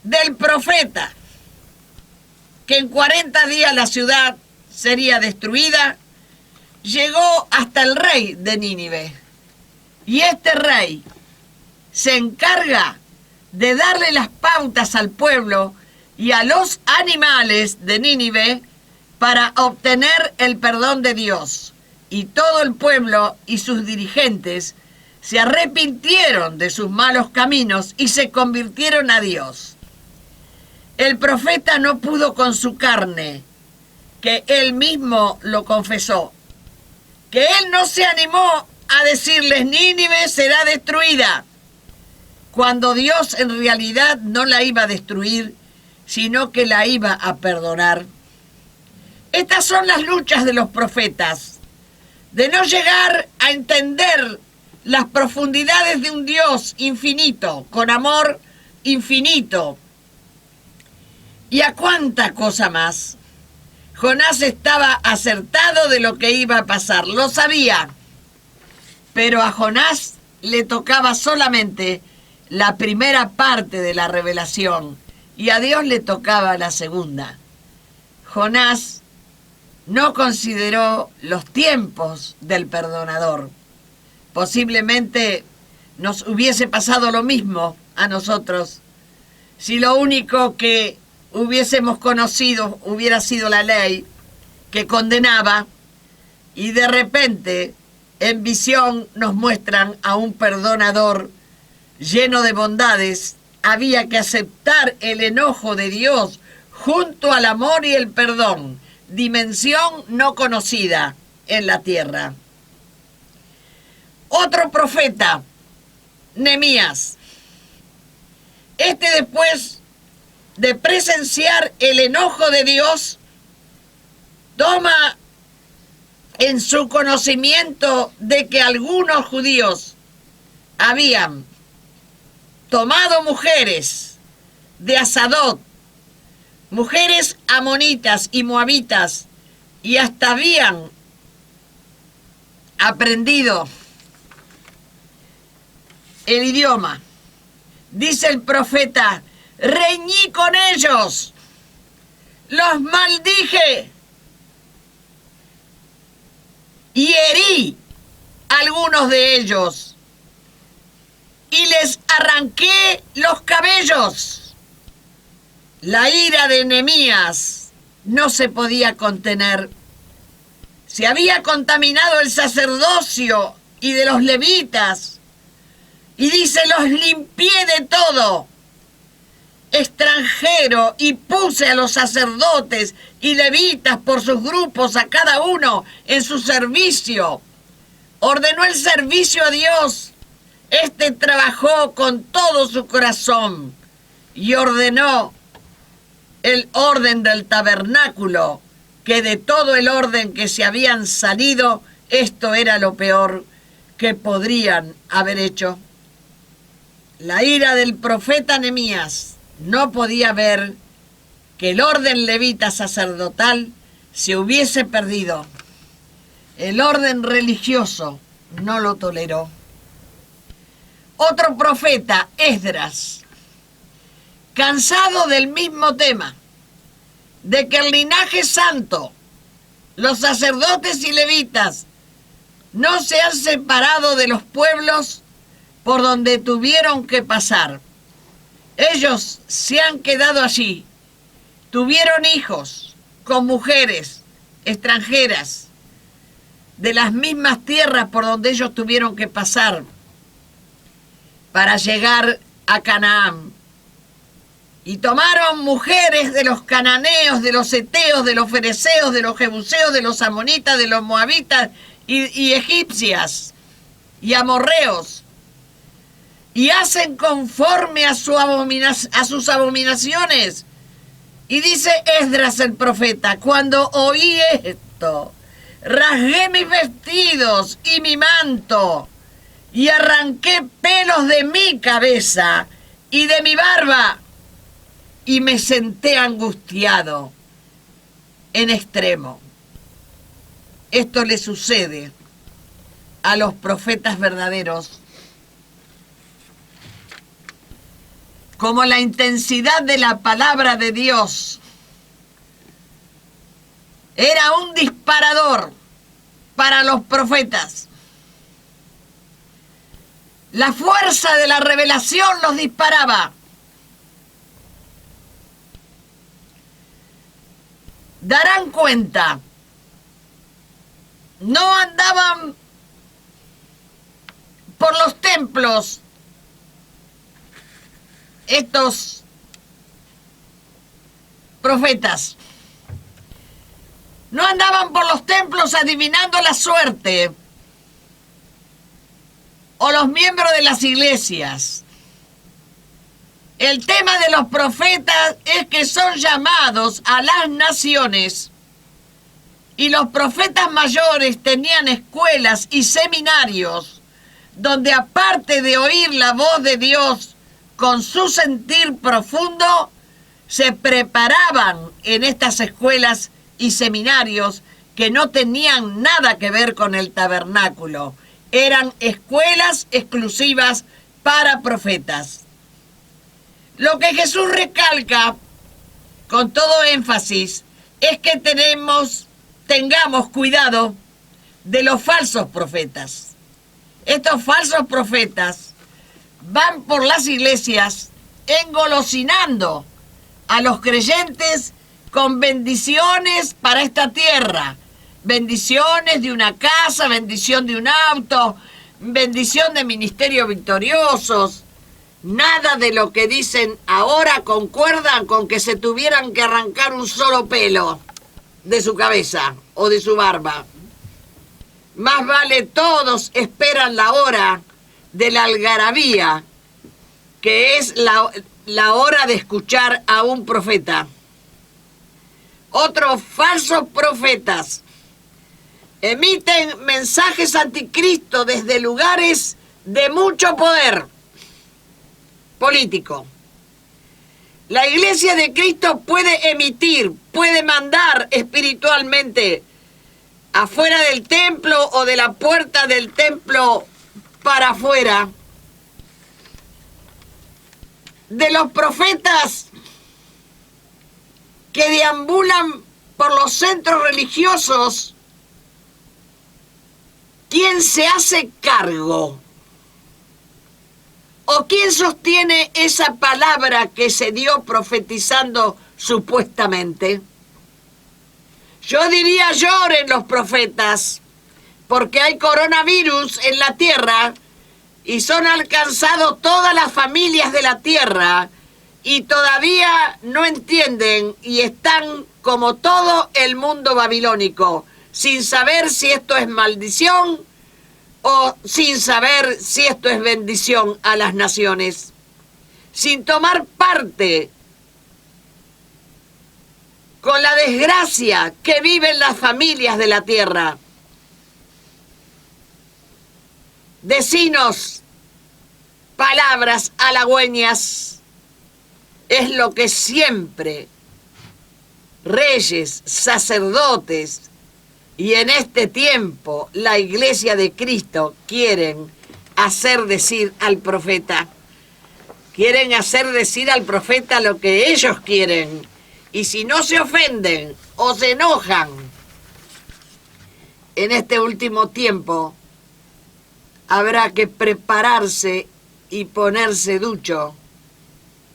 del profeta, que en 40 días la ciudad sería destruida, llegó hasta el rey de Nínive. Y este rey se encarga de darle las pautas al pueblo y a los animales de Nínive para obtener el perdón de Dios. Y todo el pueblo y sus dirigentes se arrepintieron de sus malos caminos y se convirtieron a Dios. El profeta no pudo con su carne, que él mismo lo confesó, que él no se animó a decirles Nínive será destruida, cuando Dios en realidad no la iba a destruir, sino que la iba a perdonar. Estas son las luchas de los profetas, de no llegar a entender las profundidades de un Dios infinito, con amor infinito. ¿Y a cuánta cosa más? Jonás estaba acertado de lo que iba a pasar, lo sabía, pero a Jonás le tocaba solamente la primera parte de la revelación y a Dios le tocaba la segunda. Jonás no consideró los tiempos del perdonador. Posiblemente nos hubiese pasado lo mismo a nosotros si lo único que hubiésemos conocido hubiera sido la ley que condenaba y de repente en visión nos muestran a un perdonador lleno de bondades. Había que aceptar el enojo de Dios junto al amor y el perdón, dimensión no conocida en la tierra. Otro profeta, Nehemías. Después de presenciar el enojo de Dios, toma en su conocimiento de que algunos judíos habían tomado mujeres de Asdod, mujeres amonitas y moabitas, y hasta habían aprendido el idioma. Dice el profeta: reñí con ellos, los maldije y herí a algunos de ellos y les arranqué los cabellos. La ira de Nehemías no se podía contener. Se había contaminado el sacerdocio y de los levitas, y dice: los limpié de todo extranjero y puse a los sacerdotes y levitas por sus grupos, a cada uno en su servicio. Ordenó el servicio a Dios. Trabajó con todo su corazón y ordenó el orden del tabernáculo, que de todo el orden que se habían salido, esto era lo peor que podrían haber hecho. La ira del profeta Nehemías no podía ver que el orden levita sacerdotal se hubiese perdido. El orden religioso no lo toleró. Otro profeta, Esdras, cansado del mismo tema, de que el linaje santo, los sacerdotes y levitas, no se han separado de los pueblos por donde tuvieron que pasar. Ellos se han quedado allí. Tuvieron hijos con mujeres extranjeras de las mismas tierras por donde ellos tuvieron que pasar para llegar a Canaán. Y tomaron mujeres de los cananeos, de los heteos, de los fereceos, de los jebuseos, de los amonitas, de los moabitas y egipcias y amorreos, y hacen conforme a sus abominaciones. Y dice Esdras el profeta: cuando oí esto, rasgué mis vestidos y mi manto, y arranqué pelos de mi cabeza y de mi barba, y me senté angustiado en extremo. Esto le sucede a los profetas verdaderos. Como la intensidad de la palabra de Dios era un disparador para los profetas, la fuerza de la revelación los disparaba. Darán cuenta, no andaban por los templos estos profetas, no andaban por los templos adivinando la suerte, o los miembros de las iglesias. El tema de los profetas es que son llamados a las naciones, y los profetas mayores tenían escuelas y seminarios donde, aparte de oír la voz de Dios con su sentir profundo, se preparaban en estas escuelas y seminarios que no tenían nada que ver con el tabernáculo. Eran escuelas exclusivas para profetas. Lo que Jesús recalca con todo énfasis es que tengamos cuidado de los falsos profetas. Estos falsos profetas van por las iglesias engolosinando a los creyentes con bendiciones para esta tierra. Bendiciones de una casa, bendición de un auto, bendición de ministerios victoriosos. Nada de lo que dicen ahora concuerdan con que se tuvieran que arrancar un solo pelo de su cabeza o de su barba. Más vale todos esperan la hora de la algarabía, que es la hora de escuchar a un profeta. Otros falsos profetas emiten mensajes anticristo desde lugares de mucho poder político. La Iglesia de Cristo puede mandar espiritualmente afuera del templo o de la puerta del templo para afuera. De los profetas que deambulan por los centros religiosos, ¿quién se hace cargo? ¿O quién sostiene esa palabra que se dio profetizando supuestamente? Yo diría lloren los profetas, porque hay coronavirus en la tierra y son alcanzados todas las familias de la tierra y todavía no entienden y están como todo el mundo babilónico, sin saber si esto es maldición o sin saber si esto es bendición a las naciones, sin tomar parte con la desgracia que viven las familias de la tierra. Decinos palabras halagüeñas, es lo que siempre reyes, sacerdotes y en este tiempo la Iglesia de Cristo quieren hacer decir al profeta. Quieren hacer decir al profeta lo que ellos quieren. Y si no se ofenden o se enojan en este último tiempo, habrá que prepararse y ponerse ducho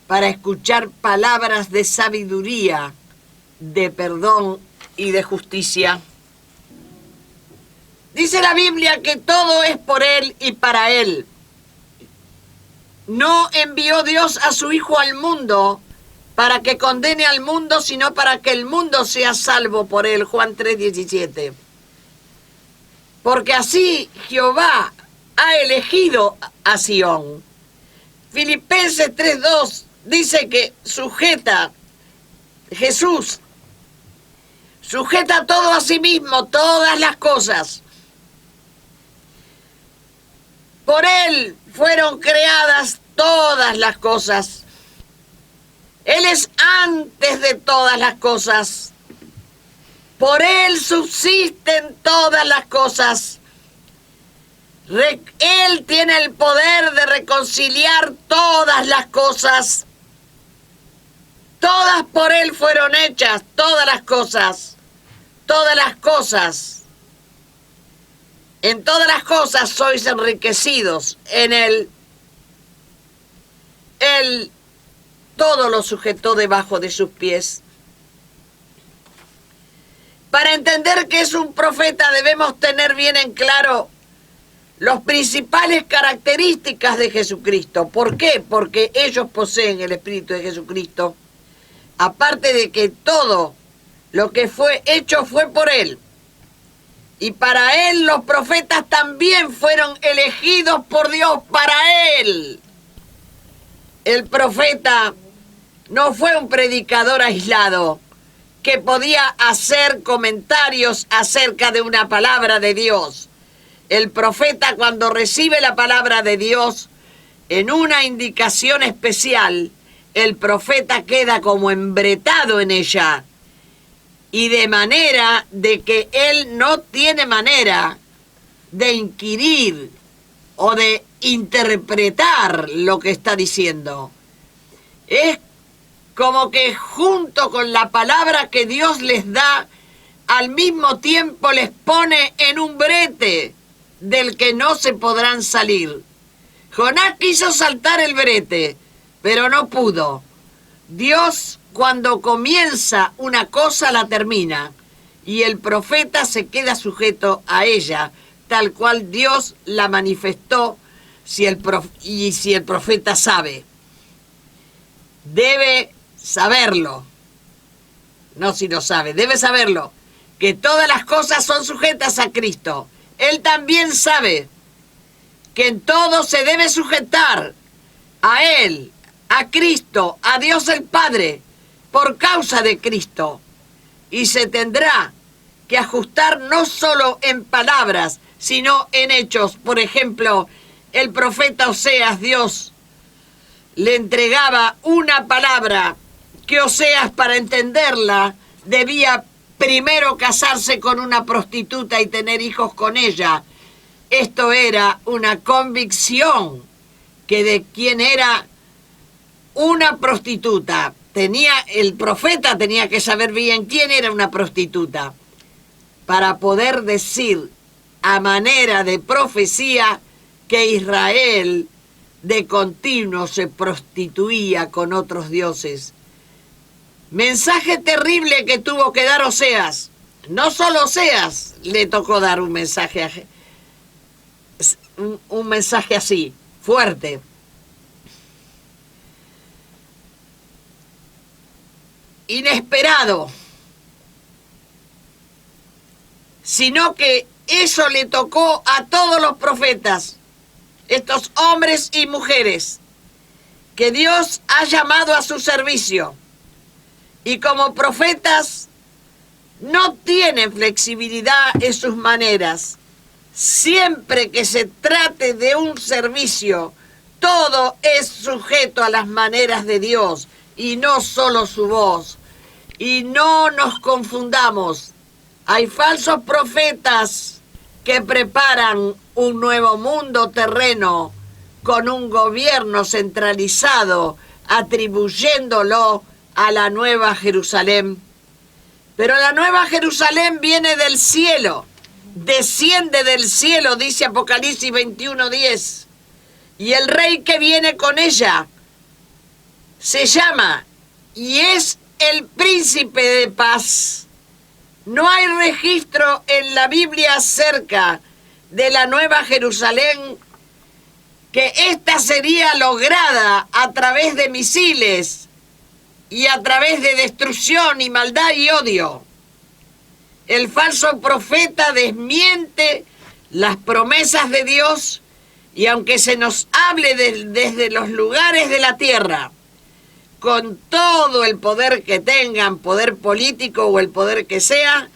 para escuchar palabras de sabiduría, de perdón y de justicia. Dice la Biblia que todo es por Él y para Él. No envió Dios a su Hijo al mundo para que condene al mundo, sino para que el mundo sea salvo por Él. Juan 3:17. Porque así Jehová ha elegido a Sión. Filipenses 3:2 dice que Jesús sujeta todo a sí mismo, todas las cosas. Por Él fueron creadas todas las cosas. Él es antes de todas las cosas. Por Él subsisten todas las cosas. Él tiene el poder de reconciliar todas las cosas. Todas por Él fueron hechas, todas las cosas. Todas las cosas. En todas las cosas sois enriquecidos en Él. Él todo lo sujetó debajo de sus pies. Para entender que es un profeta debemos tener bien en claro las principales características de Jesucristo. ¿Por qué? Porque ellos poseen el Espíritu de Jesucristo. Aparte de que todo lo que fue hecho fue por Él. Y para Él los profetas también fueron elegidos por Dios para Él. El profeta no fue un predicador aislado que podía hacer comentarios acerca de una palabra de Dios. El profeta, cuando recibe la palabra de Dios en una indicación especial, el profeta queda como embretado en ella y de manera de que él no tiene manera de inquirir o de interpretar lo que está diciendo. Es como que junto con la palabra que Dios les da, al mismo tiempo les pone en un brete del que no se podrán salir. Jonás quiso saltar el brete, pero no pudo. Dios, cuando comienza una cosa, la termina, y el profeta se queda sujeto a ella, tal cual Dios la manifestó, si el profeta sabe. Debe saberlo, no si lo sabe, debe saberlo, que todas las cosas son sujetas a Cristo. Él también sabe que en todo se debe sujetar a Él, a Cristo, a Dios el Padre, por causa de Cristo. Y se tendrá que ajustar no solo en palabras, sino en hechos. Por ejemplo, el profeta Oseas, Dios le entregaba una palabra que Oseas, para entenderla, debía primero casarse con una prostituta y tener hijos con ella. Esto era una convicción que de quien era una prostituta. El profeta tenía que saber bien quién era una prostituta para poder decir a manera de profecía que Israel de continuo se prostituía con otros dioses. Mensaje terrible que tuvo que dar Oseas. No solo Oseas le tocó dar un mensaje así, fuerte. Inesperado. Sino que eso le tocó a todos los profetas, estos hombres y mujeres que Dios ha llamado a su servicio. Y como profetas no tienen flexibilidad en sus maneras. Siempre que se trate de un servicio, todo es sujeto a las maneras de Dios y no solo su voz. Y no nos confundamos. Hay falsos profetas que preparan un nuevo mundo terreno con un gobierno centralizado, atribuyéndolo a la Nueva Jerusalén. Pero la Nueva Jerusalén viene del cielo, desciende del cielo, dice Apocalipsis 21:10. Y el rey que viene con ella se llama y es el príncipe de paz. No hay registro en la Biblia acerca de la Nueva Jerusalén, que ésta sería lograda a través de misiles y a través de destrucción y maldad y odio. El falso profeta desmiente las promesas de Dios, y aunque se nos hable desde los lugares de la tierra, con todo el poder que tengan, poder político o el poder que sea,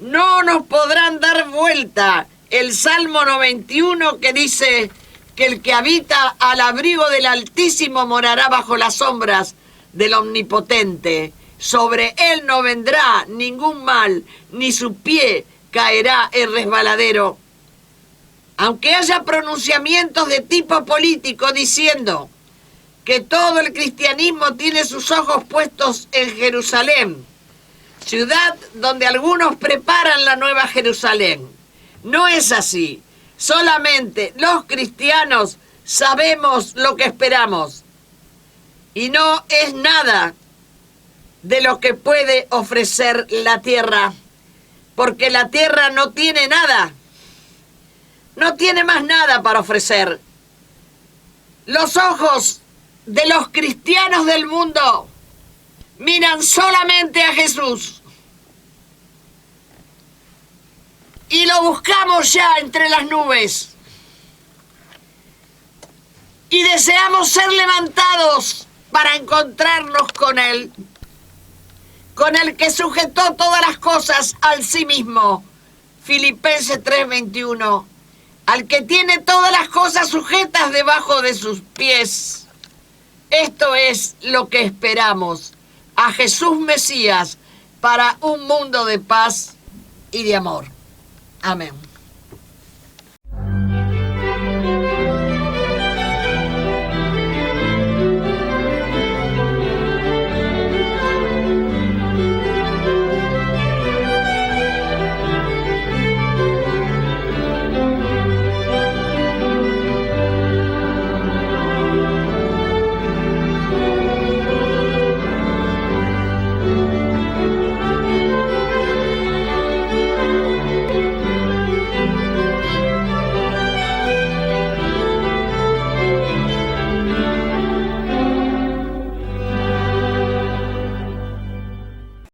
no nos podrán dar vuelta el Salmo 91, que dice que el que habita al abrigo del Altísimo morará bajo las sombras del Omnipotente. Sobre él no vendrá ningún mal, ni su pie caerá en resbaladero. Aunque haya pronunciamientos de tipo político diciendo que todo el cristianismo tiene sus ojos puestos en Jerusalén, ciudad donde algunos preparan la Nueva Jerusalén, no es así. Solamente los cristianos sabemos lo que esperamos, y no es nada de lo que puede ofrecer la tierra, porque la tierra no tiene nada, no tiene más nada para ofrecer. Los ojos de los cristianos del mundo miran solamente a Jesús, y lo buscamos ya entre las nubes, y deseamos ser levantados para encontrarnos con Él, con el que sujetó todas las cosas al sí mismo. Filipenses 3:21. Al que tiene todas las cosas sujetas debajo de sus pies. Esto es lo que esperamos. A Jesús Mesías, para un mundo de paz y de amor. Amén.